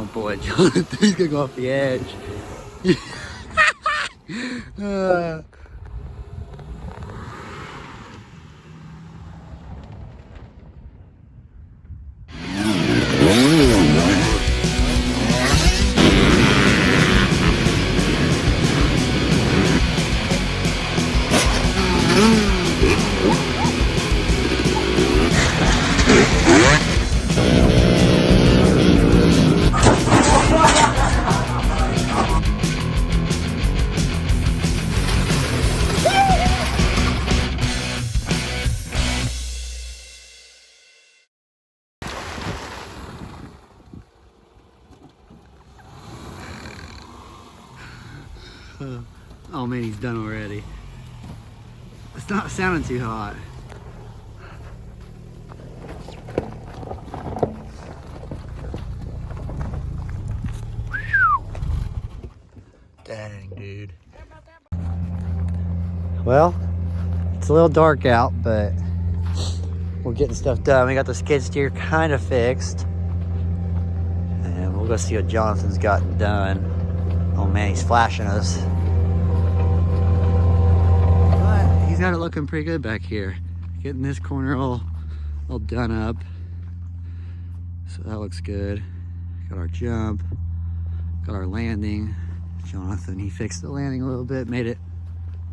Oh boy, Jonathan's gonna go off the edge. Oh man, he's done already. It's not sounding too hot. Dang, dude. Well, it's a little dark out, but we're getting stuff done. We got the skid steer kind of fixed. And we'll go see what Jonathan's gotten done. Oh man, he's flashing us. But he's got it looking pretty good back here. Getting this corner all done up. So that looks good. Got our jump, got our landing. Jonathan, he fixed the landing a little bit, made it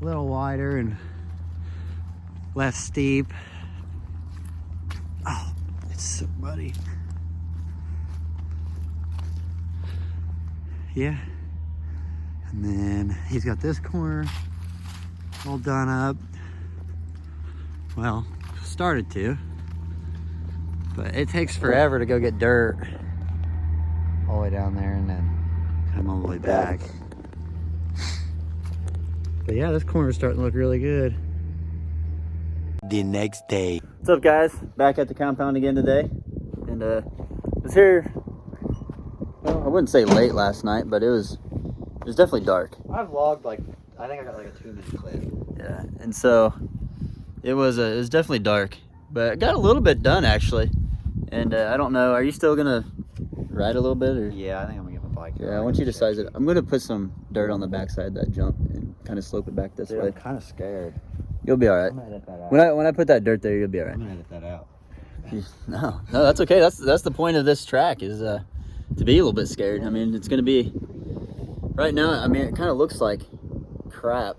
a little wider and less steep. Oh, it's so muddy. Yeah. And then he's got this corner all done up. Well, started to. But it takes forever to go get dirt all the way down there and then come all the way back. But yeah, this corner's starting to look really good. The next day. What's up, guys? Back at the compound again today. And was here, well, I wouldn't say late last night, but it was definitely dark. I vlogged like, I think I got like a 2-minute clip. Yeah, and so it was definitely dark, but I got a little bit done actually. And I don't know, are you still gonna ride a little bit? Or? Yeah, I think I'm gonna get my bike. Yeah, once you decide it, I'm gonna put some dirt on the backside of that jump and kind of slope it back this way. I'm kind of scared. You'll be all right. I'm gonna edit that out. When I put that dirt there, you'll be all right. I'm gonna edit that out. No, that's okay. That's the point of this track is to be a little bit scared. I mean, it's gonna be right now. I mean, it kind of looks like crap,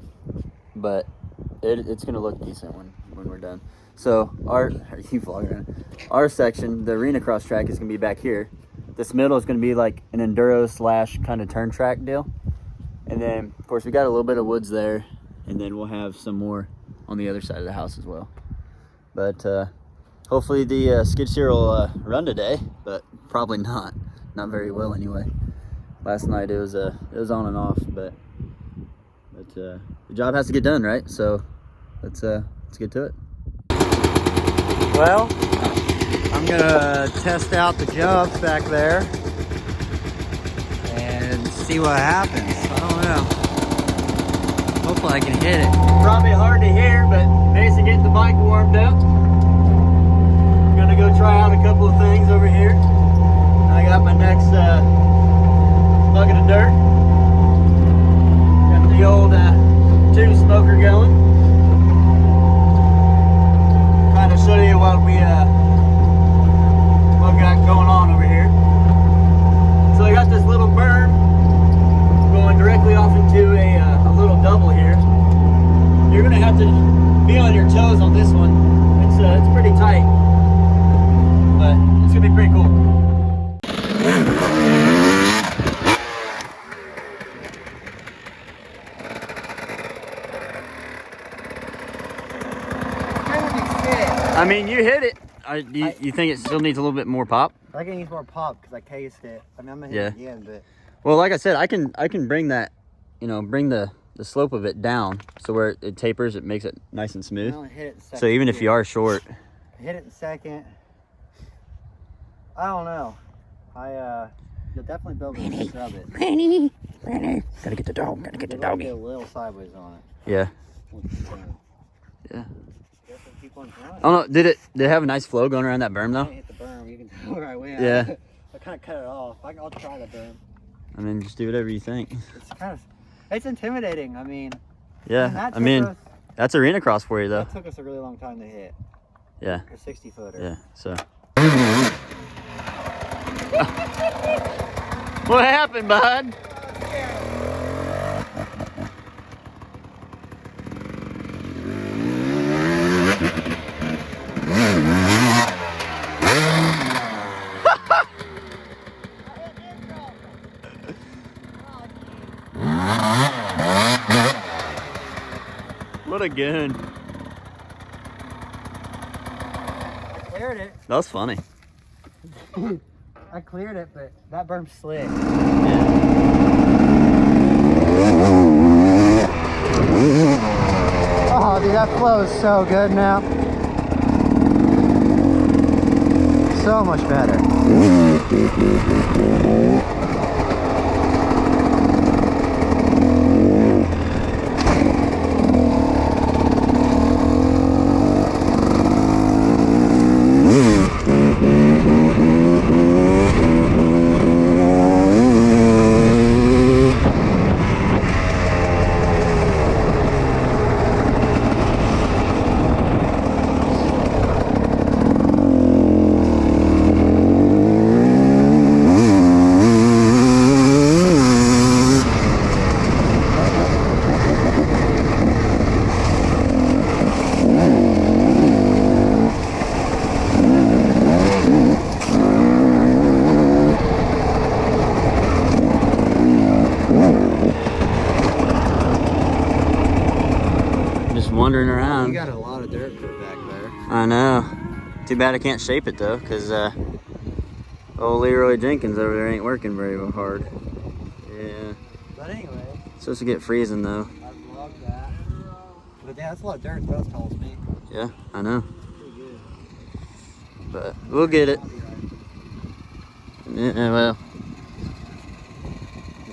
but it's gonna look decent when we're done. So our section, the arena cross track, is gonna be back here. This middle is gonna be like an enduro / kind of turn track deal, and then of course we got a little bit of woods there, and then we'll have some more on the other side of the house as well. But hopefully the skid steer will run today, but probably not very well anyway. Last night it was on and off, but the job has to get done, right? So let's get to it. Well, I'm gonna test out the jumps back there and see what happens. I don't know. Hopefully I can hit it. Probably hard to hear, but basically getting the bike warmed up. I'm gonna go try out a couple of things over here. I got my next bucket of dirt. Got the old tube smoker going. Trying to show you what we got going on over here. So I got this little berm going directly off into a little double here. You're gonna have to be on your toes on this one. It's pretty tight, but it's gonna be pretty cool. I mean, you hit it. You think it still needs a little bit more pop? I think it needs more pop because I cased it. I mean, I'm gonna hit it again, but Well, like I said, I can bring that, bring the slope of it down so where it tapers, it makes it nice and smooth. I only hit it in second. So even if you are short, hit it in second. I don't know. You'll definitely be able to scrub it. Granny, gotta get the dog. Gotta get the doggy. Get a little sideways on it. Yeah. Yeah. Keep on Oh no, did it have a nice flow going around that berm I though? hit the berm. You can tell where I went. Yeah. I kind kind of cut it off. I'll try the berm. I mean, just do whatever you think. It's intimidating. I mean, Yeah, I mean, that's arena cross for you, though. that took us a really long time to hit. Yeah. A 60-footer. Yeah, so. What happened, bud? What a goon. I cleared it. That was funny. I cleared it, but that berm's slick. Oh, dude, that flow is so good now. So much better. Wandering around. You got a lot of dirt put back there. I know. Too bad I can't shape it though, because old Leroy Jenkins over there ain't working very hard. Yeah. But anyway. It's supposed to get freezing though. I love that. But yeah, that's a lot of dirt. That's tall as me. Yeah, I know. Pretty good. But we'll get it. Yeah, well.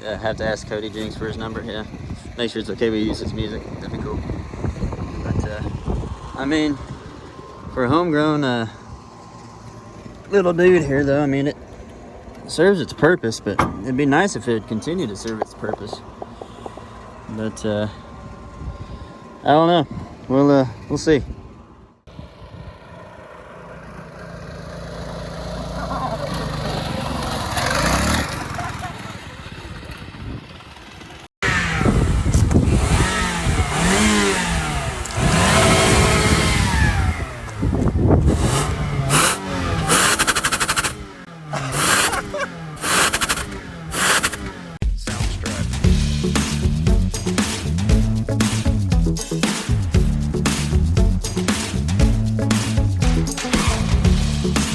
Yeah, I have to ask Cody Jinks for his number. Yeah. Make sure it's okay we use his music. That'd be cool. But I mean, for a homegrown little dude here though, I mean it serves its purpose, but it'd be nice if it would continue to serve its purpose. But I don't know. We'll see.